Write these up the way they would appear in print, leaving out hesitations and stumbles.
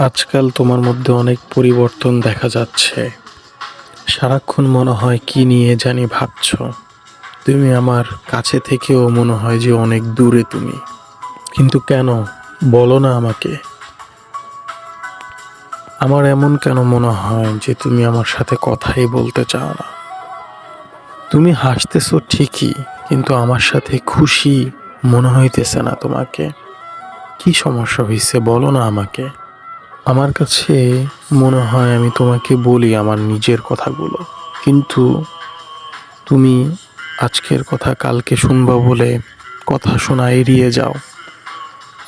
আজকাল তোমার মধ্যে অনেক পরিবর্তন দেখা যাচ্ছে। সারাক্ষণ মনে হয় কি নিয়ে জানি ভাবছো। তুমি আমার কাছে থেকেও মনে হয় যে অনেক দূরে তুমি। কিন্তু কেন বলো না আমাকে? আমার এমন কেন মনে হয় যে তুমি আমার সাথে কথাই বলতে চাও না? তুমি হাসতেছো ঠিকই, কিন্তু আমার সাথে খুশি মনে হইতেছে না তোমাকে। কি সমস্যা হয়েছে বলো না আমাকে? আমার কাছে মনে হয় আমি তোমাকে বলি আমার নিজের কথাগুলো, কিন্তু তুমি আজকের কথা কালকে শুনবা বলে কথা শোনা এড়িয়ে যাও।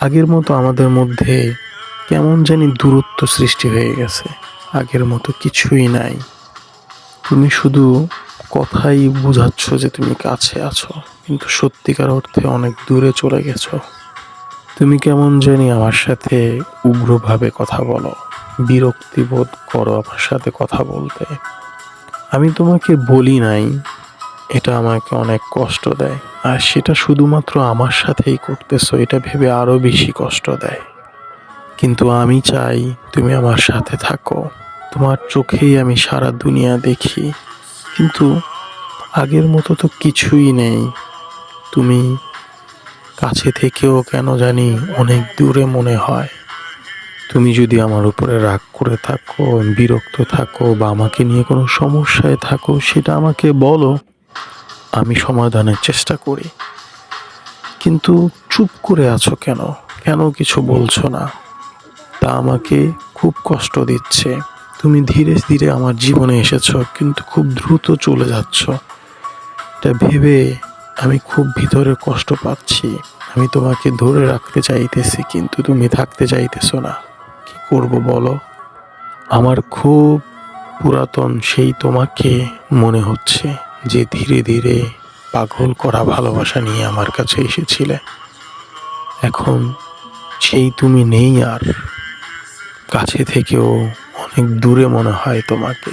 আগের মতো আমাদের মধ্যে কেমন জানি দূরত্ব সৃষ্টি হয়ে গেছে। আগের মতো কিছুই নাই। তুমি শুধু কথাই বোঝাচ্ছ যে তুমি কাছে আছো, কিন্তু সত্যিকার অর্থে অনেক দূরে চলে গেছো। তুমি কেমন জানি আমার সাথে উগ্রভাবে কথা বলো, বিরক্তি বোধ করো আমার সাথে কথা বলতে। আমি তোমাকে বলি নাই, এটা আমাকে অনেক কষ্ট দেয়। আর সেটা শুধুমাত্র আমার সাথেই করতেছো, এটা ভেবে আরো বেশি কষ্ট দেয়। কিন্তু আমি চাই তুমি আমার সাথে থাকো। তোমার চোখেই আমি সারা দুনিয়া দেখি, কিন্তু আগের মতো তো কিছুই নেই। তুমি কাছে থেকেও কেন জানি অনেক দূরে মনে হয়। তুমি যদি আমার উপরে রাগ করে থাকো, বিরক্ত থাকো, বা আমাকে নিয়ে কোনো সমস্যায় থাকো, সেটা আমাকে বলো, আমি সমাধানের চেষ্টা করি। কিন্তু চুপ করে আছো কেন? কেন কিছু বলছো না? তা আমাকে খুব কষ্ট দিচ্ছে। তুমি ধীরে ধীরে আমার জীবনে এসেছো, কিন্তু খুব দ্রুত চলে যাচ্ছ। এটা ভেবে আমি খুব ভিতরে কষ্ট পাচ্ছি। আমি তোমাকে ধরে রাখতে চাইতেছি, কিন্তু তুমি থাকতে চাইতেছো না। কি করব বলো? আমার খুব পুরাতন সেই তোমাকে মনে হচ্ছে, যে ধীরে ধীরে পাগল করা ভালোবাসা নিয়ে আমার কাছে এসেছিলে। এখন সেই তুমি নেই আর। কাছে থেকেও অনেক দূরে মনে হয় তোমাকে।